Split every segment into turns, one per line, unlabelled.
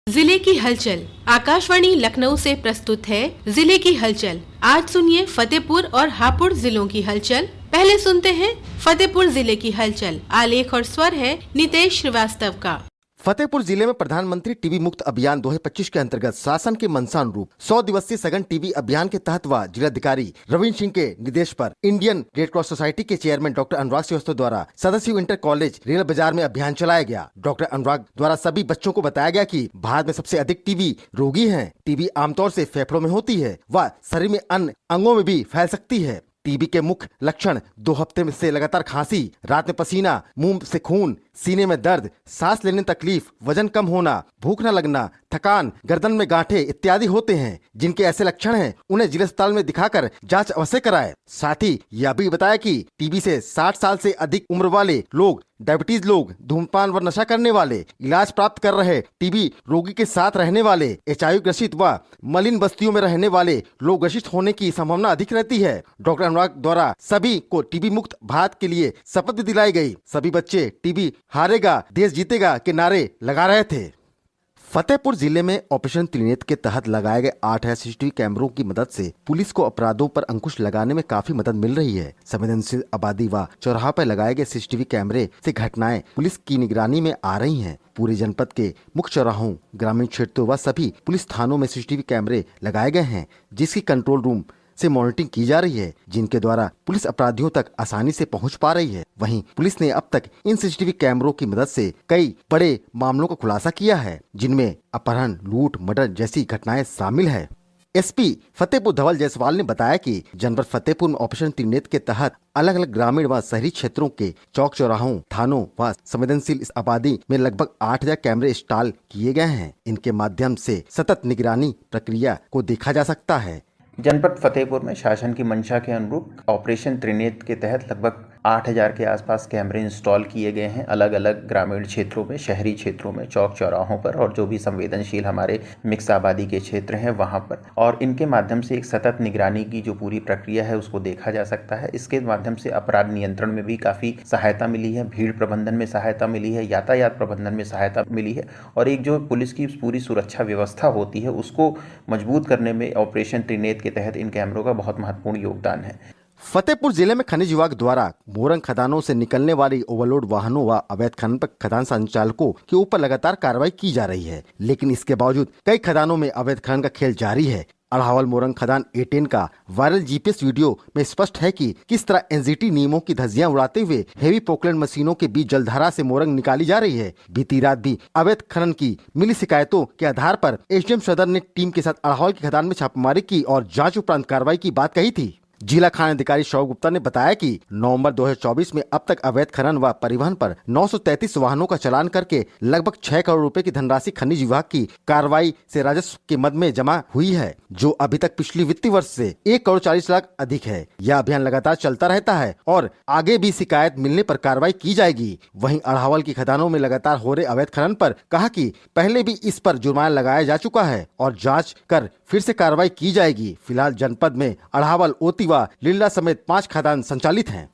जिले की हलचल। आकाशवाणी लखनऊ से प्रस्तुत है जिले की हलचल। आज सुनिए फतेहपुर और हापुड़ जिलों की हलचल। पहले सुनते हैं फतेहपुर जिले की हलचल। आलेख और स्वर है नितेश श्रीवास्तव का।
फतेहपुर जिले में प्रधानमंत्री टीबी मुक्त अभियान 2025 के अंतर्गत शासन के मंशानुरूप 100 दिवसीय सघन टीबी अभियान के तहत व जिलाधिकारी रविंद्र सिंह के निर्देश पर इंडियन रेड क्रॉस सोसाइटी के चेयरमैन डॉक्टर अनुराग श्रीवास्तव द्वारा सदस्य इंटर कॉलेज रेल बाजार में अभियान चलाया गया। डॉक्टर अनुराग द्वारा सभी बच्चों को बताया गया कि भारत में सबसे अधिक टीबी रोगी हैं। टीबी आमतौर से फेफड़ों में होती है व शरीर में अन्य अंगों में भी फैल सकती है। टीबी के मुख्य लक्षण 2 हफ्ते से लगातार खांसी, रात में पसीना, मुंह से खून, सीने में दर्द, सांस लेने में तकलीफ, वजन कम होना, भूख न लगना, थकान, गर्दन में गांठें इत्यादि होते हैं। जिनके ऐसे लक्षण हैं उन्हें जिला अस्पताल में दिखाकर जांच अवश्य कराएं। साथ ही यह भी बताया कि टीबी से 60 साल से अधिक उम्र वाले लोग, डायबिटीज लोग, धूम्रपान व नशा करने वाले, इलाज प्राप्त कर रहे टीबी रोगी के साथ रहने वाले, एचआईवी ग्रसित व मलिन बस्तियों में रहने वाले लोग ग्रसित होने की संभावना अधिक रहती है। डॉक्टर अनुराग द्वारा सभी को टीबी मुक्त भारत के लिए शपथ भी दिलाई गई। सभी बच्चे टीबी हारेगा देश जीतेगा के नारे लगा रहे थे। फतेहपुर जिले में ऑपरेशन त्रिनेत्र के तहत लगाए गए 8 सीसीटीवी कैमरों की मदद से पुलिस को अपराधों पर अंकुश लगाने में काफी मदद मिल रही है। संवेदनशील आबादी व चौराहा पर लगाए गए सीसीटीवी कैमरे से घटनाएं पुलिस की निगरानी में आ रही हैं। पूरे जनपद के मुख्य चौराहों, ग्रामीण क्षेत्रों व सभी पुलिस थानों में सीसीटीवी कैमरे लगाए गए हैं, जिसकी कंट्रोल रूम से मॉनिटरिंग की जा रही है, जिनके द्वारा पुलिस अपराधियों तक आसानी से पहुंच पा रही है। वहीं पुलिस ने अब तक इन सीसीटीवी कैमरों की मदद से कई बड़े मामलों का खुलासा किया है, जिनमें अपहरण, लूट, मर्डर जैसी घटनाएं शामिल है। एसपी फतेहपुर धवल जायसवाल ने बताया कि जनपद फतेहपुर में ऑपरेशन त्रिनेत्र के तहत अलग अलग ग्रामीण व शहरी क्षेत्रों के चौक चौराहों, थानों व संवेदनशील इस आबादी में लगभग 8000 कैमरे इंस्टॉल किए गए हैं। इनके माध्यम से सतत निगरानी प्रक्रिया को देखा जा सकता है।
जनपद फतेहपुर में शासन की मंशा के अनुरूप ऑपरेशन त्रिनेत्र के तहत लगभग 8000 के आसपास कैमरे इंस्टॉल किए गए हैं, अलग अलग ग्रामीण क्षेत्रों में, शहरी क्षेत्रों में, चौक चौराहों पर और जो भी संवेदनशील हमारे मिक्स आबादी के क्षेत्र हैं वहां पर। और इनके माध्यम से एक सतत निगरानी की जो पूरी प्रक्रिया है उसको देखा जा सकता है। इसके माध्यम से अपराध नियंत्रण में भी काफ़ी सहायता मिली है, भीड़ प्रबंधन में सहायता मिली है, यातायात प्रबंधन में सहायता मिली है और एक जो पुलिस की पूरी सुरक्षा व्यवस्था होती है उसको मजबूत करने में ऑपरेशन त्रिनेत्र के तहत इन कैमरों का बहुत महत्वपूर्ण योगदान है।
फतेहपुर जिले में खनिज विभाग द्वारा मोरंग खदानों से निकलने वाली ओवरलोड वाहनों व अवैध खनन पर खदान संचालकों के ऊपर लगातार कार्रवाई की जा रही है, लेकिन इसके बावजूद कई खदानों में अवैध खनन का खेल जारी है। अढ़ावल मोरंग खदान A10 का वायरल जीपीएस वीडियो में स्पष्ट है कि किस तरह एनजीटी नियमों की धज्जियां उड़ाते हुए हेवी पोकलैंड मशीनों के बीच जलधारा से मोरंग निकाली जा रही है। बीती रात भी अवैध खनन की मिली शिकायतों के आधार पर एसडीएम सदर ने टीम के साथ अढ़ावल की खदान में छापेमारी की और जांच उपरांत कार्रवाई की बात कही थी। जिला खान अधिकारी शौक गुप्ता ने बताया कि नवंबर 2024 में अब तक अवैध खनन व परिवहन पर 933 वाहनों का चालान करके लगभग 6 करोड़ रुपए की धनराशि खनिज विभाग की कार्रवाई से राजस्व के मद में जमा हुई है, जो अभी तक पिछली वित्तीय वर्ष से 1 करोड़ 40 लाख अधिक है। यह अभियान लगातार चलता रहता है और आगे भी शिकायत मिलने पर कार्रवाई की जाएगी। वहीं अढ़ावल की खदानों में लगातार हो रहे अवैध खनन पर कहा कि पहले भी इस पर जुर्माना लगाया जा चुका है और जाँच कर फिर से कार्रवाई की जाएगी। फिलहाल जनपद में अढ़ावल, ओती व लिल्ला समेत 5 खदान संचालित हैं।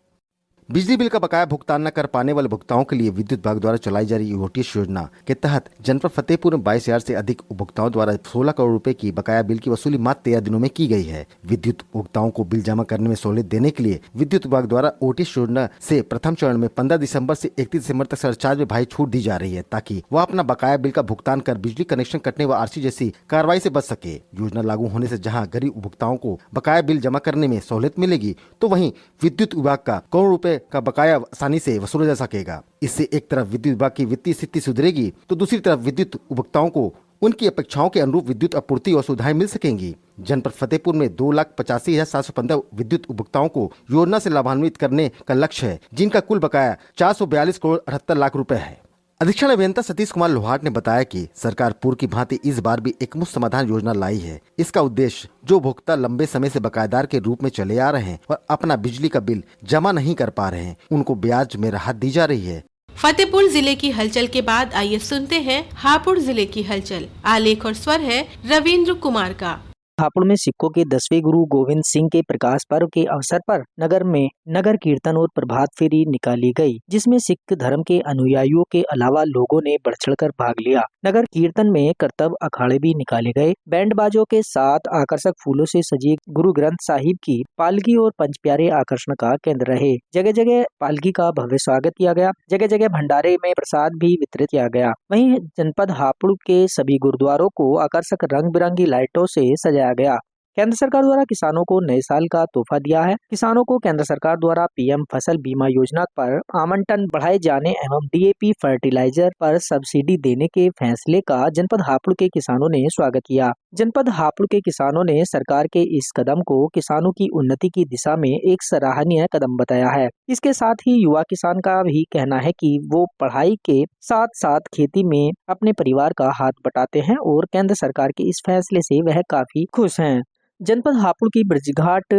बिजली बिल का बकाया भुगतान न कर पाने वाले उपभोक्ताओं के लिए विद्युत विभाग द्वारा चलाई जा रही ओटीएस योजना के तहत जनपद फतेहपुर में 22,000 से अधिक उपभोक्ताओं द्वारा 16 करोड़ रुपए की बकाया बिल की वसूली मात्र 13 दिनों में की गई है। विद्युत उपभोक्ताओं को बिल जमा करने में सहूलियत देने के लिए विद्युत विभाग द्वारा ओटीएस योजना से प्रथम चरण में 15 दिसंबर से 31 दिसंबर तक सरचार्ज में भारी छूट दी जा रही है, ताकि वह अपना बकाया बिल का भुगतान कर बिजली कनेक्शन कटने व आरसी जैसी कार्रवाई से बच सके। योजना लागू होने से जहाँ गरीब उपभोक्ताओं को बकाया बिल जमा करने में सहूलियत मिलेगी, तो वहीं विद्युत विभाग का करोड़ रुपए का बकाया आसानी से वसूला जा सकेगा। इससे एक तरफ विद्युत विभाग की वित्तीय स्थिति सुधरेगी, तो दूसरी तरफ विद्युत उपभोक्ताओं को उनकी अपेक्षाओं के अनुरूप विद्युत आपूर्ति और सुविधाएं मिल सकेंगी। जनपद फतेहपुर में 2,85,715 विद्युत उपभोक्ताओं को योजना से लाभान्वित करने का लक्ष्य है, जिनका कुल बकाया 442 करोड़ 78 लाख रुपए है। अधीक्षण अभियंता सतीश कुमार लोहाट ने बताया कि सरकार पूर्व की भांति इस बार भी एकमुश्त समाधान योजना लाई है। इसका उद्देश्य जो उपभोक्ता लंबे समय से बकायेदार के रूप में चले आ रहे हैं और अपना बिजली का बिल जमा नहीं कर पा रहे हैं, उनको ब्याज में राहत दी जा रही है।
फतेहपुर जिले की हलचल के बाद आइए सुनते हैं हापुड़ जिले की हलचल। आलेख और स्वर है रविंद्र कुमार का।
हापुड़ में सिखों के 10वें गुरु गोविंद सिंह के प्रकाश पर्व के अवसर पर नगर में नगर कीर्तन और प्रभात फेरी निकाली गई, जिसमें सिख धर्म के अनुयायियों के अलावा लोगों ने बढ़ चढ़कर भाग लिया। नगर कीर्तन में करतब अखाड़े भी निकाले गए। बैंड बाजों के साथ आकर्षक फूलों से सजी गुरु ग्रंथ साहिब की पालकी और पंच प्यारे आकर्षण का केंद्र रहे। जगह जगह पालकी का भव्य स्वागत किया गया। जगह जगह भंडारे में प्रसाद भी वितरित किया गया। वहीं जनपद हापुड़ के सभी गुरुद्वारों को आकर्षक रंग बिरंगी लाइटों से सजाया गया। केंद्र सरकार द्वारा किसानों को नए साल का तोहफा दिया है। किसानों को केंद्र सरकार द्वारा पीएम फसल बीमा योजना पर आवंटन बढ़ाए जाने एवं डीएपी फर्टिलाइजर पर सब्सिडी देने के फैसले का जनपद हापुड़ के किसानों ने स्वागत किया। जनपद हापुड़ के किसानों ने सरकार के इस कदम को किसानों की उन्नति की दिशा में एक सराहनीय कदम बताया है। इसके साथ ही युवा किसान का भी कहना है कि वो पढ़ाई के साथ साथ खेती में अपने परिवार का हाथ बटाते हैं और केंद्र सरकार के इस फैसले से वह काफी खुश हैं। जनपद हापुड़ की ब्रजघाट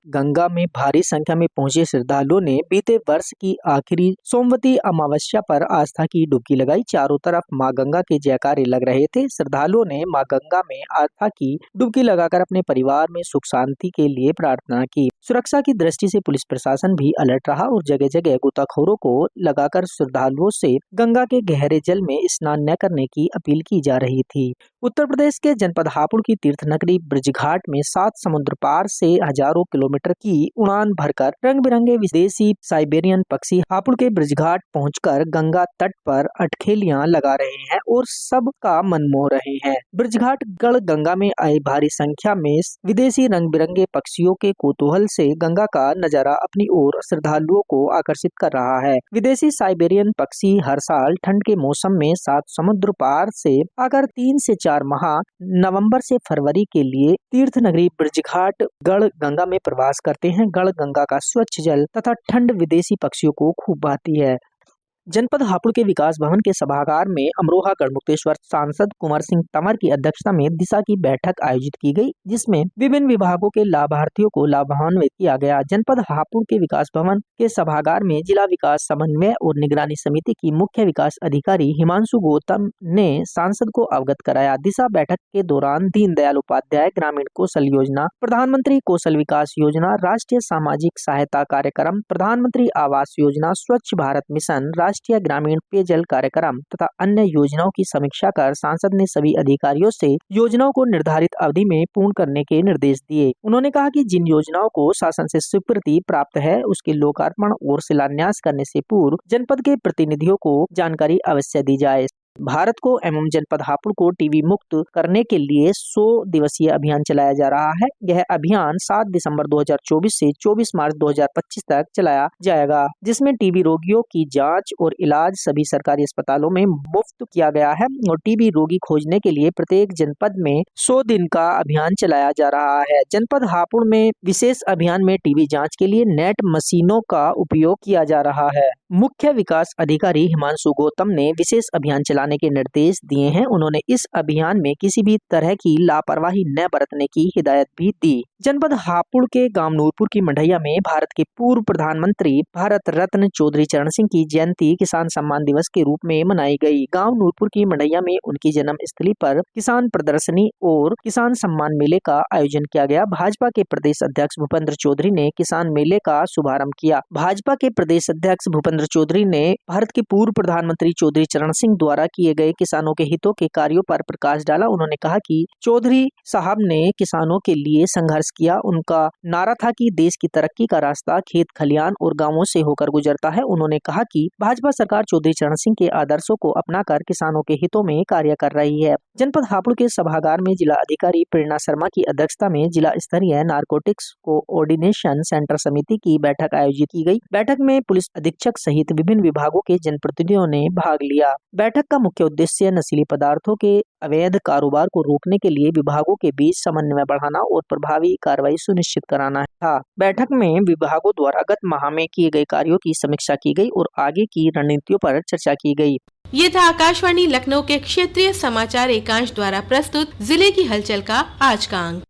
गंगा में भारी संख्या में पहुंचे श्रद्धालुओं ने बीते वर्ष की आखिरी सोमवती अमावस्या पर आस्था की डुबकी लगाई। चारों तरफ मां गंगा के जयकारे लग रहे थे। श्रद्धालुओं ने मां गंगा में आस्था की डुबकी लगाकर अपने परिवार में सुख शांति के लिए प्रार्थना की। सुरक्षा की दृष्टि से पुलिस प्रशासन भी अलर्ट रहा और जगह जगह गोताखोरों को लगाकर श्रद्धालुओं से गंगा के गहरे जल में स्नान न करने की अपील की जा रही थी। उत्तर प्रदेश के जनपद हापुड़ की तीर्थ नगरी ब्रजघाट में 7 समुद्र पार से हजारों किलोमीटर की उड़ान भरकर रंग बिरंगे विदेशी साइबेरियन पक्षी हापुड़ के ब्रजघाट पहुंचकर गंगा तट पर अटखेलियां लगा रहे हैं और सबका मन मोह रहे हैं। ब्रजघाट गढ़ गंगा में आए भारी संख्या में विदेशी रंग बिरंगे पक्षियों के कौतूहल से गंगा का नजारा अपनी ओर श्रद्धालुओं को आकर्षित कर रहा है। विदेशी साइबेरियन पक्षी हर साल ठंड के मौसम में 7 समुद्र पार से आकर 3 से 4 माह नवंबर से फरवरी के लिए तीर्थ नगरी ब्रजघाट गढ़ गंगा में प्रवास करते हैं। गढ़ गंगा का स्वच्छ जल तथा ठंड विदेशी पक्षियों को खूब भाती है। जनपद हापुड़ के विकास भवन के सभागार में अमरोहा गढ़मुक्तेश्वर सांसद कुंवर सिंह तंवर की अध्यक्षता में दिशा की बैठक आयोजित की गई, जिसमें विभिन्न विभागों के लाभार्थियों को लाभान्वित किया गया। जनपद हापुड़ के विकास भवन के सभागार में जिला विकास समन्वय और निगरानी समिति की मुख्य विकास अधिकारी हिमांशु गौतम ने सांसद को अवगत कराया। दिशा बैठक के दौरान दीनदयाल उपाध्याय ग्रामीण कौशल योजना, प्रधानमंत्री कौशल विकास योजना, राष्ट्रीय सामाजिक सहायता कार्यक्रम, प्रधानमंत्री आवास योजना, स्वच्छ भारत मिशन, राष्ट्रीय ग्रामीण पेयजल कार्यक्रम तथा अन्य योजनाओं की समीक्षा कर सांसद ने सभी अधिकारियों से योजनाओं को निर्धारित अवधि में पूर्ण करने के निर्देश दिए। उन्होंने कहा कि जिन योजनाओं को शासन से स्वीकृति प्राप्त है उसके लोकार्पण और शिलान्यास करने से पूर्व जनपद के प्रतिनिधियों को जानकारी अवश्य दी जाए। भारत को एवं जनपद हापुड़ को टीबी मुक्त करने के लिए 100 दिवसीय अभियान चलाया जा रहा है। यह अभियान 7 दिसंबर 2024 से 24 मार्च 2025 तक चलाया जाएगा, जिसमें टीबी रोगियों की जांच और इलाज सभी सरकारी अस्पतालों में मुफ्त किया गया है और टीबी रोगी खोजने के लिए प्रत्येक जनपद में 100 दिन का अभियान चलाया जा रहा है। जनपद हापुड़ में विशेष अभियान में टीबी जाँच के लिए नेट मशीनों का उपयोग किया जा रहा है। मुख्य विकास अधिकारी हिमांशु गौतम ने विशेष अभियान चलाने के निर्देश दिए हैं। उन्होंने इस अभियान में किसी भी तरह की लापरवाही न बरतने की हिदायत भी दी। जनपद हापुड़ के गांव नूरपुर की मंडैया में भारत के पूर्व प्रधानमंत्री भारत रत्न चौधरी चरण सिंह की जयंती किसान सम्मान दिवस के रूप में मनाई गई। गांव नूरपुर की मंडैया में उनकी जन्म स्थली पर किसान प्रदर्शनी और किसान सम्मान मेले का आयोजन किया गया। भाजपा के प्रदेश अध्यक्ष भूपेंद्र चौधरी ने किसान मेले का शुभारंभ किया। भाजपा के प्रदेश अध्यक्ष भूपेंद्र चौधरी ने भारत के पूर्व प्रधानमंत्री चौधरी चरण सिंह द्वारा किए गए किसानों के हितों के कार्यों पर प्रकाश डाला। उन्होंने कहा कि चौधरी साहब ने किसानों के लिए संघर्ष किया। उनका नारा था कि देश की तरक्की का रास्ता खेत खलियान और गांवों से होकर गुजरता है। उन्होंने कहा कि भाजपा सरकार चौधरी चरण सिंह के आदर्शों को अपनाकर किसानों के हितों में कार्य कर रही है। जनपद हापुड़ के सभागार में जिला अधिकारी प्रेरणा शर्मा की अध्यक्षता में जिला स्तरीय नारकोटिक्स कोऑर्डिनेशन सेंटर समिति की बैठक आयोजित की गई। बैठक में पुलिस अधीक्षक सहित विभिन्न विभागों के जनप्रतिनिधियों ने भाग लिया। बैठक का मुख्य उद्देश्य नशीले पदार्थों के अवैध कारोबार को रोकने के लिए विभागों के बीच समन्वय बढ़ाना और प्रभावी कार्रवाई सुनिश्चित कराना था। बैठक में विभागों द्वारा गत माह में किए गए कार्यों की समीक्षा की गई और आगे की रणनीतियों पर चर्चा की गई।
ये था आकाशवाणी लखनऊ के क्षेत्रीय समाचार एकांश द्वारा प्रस्तुत जिले की हलचल का आज का अंक।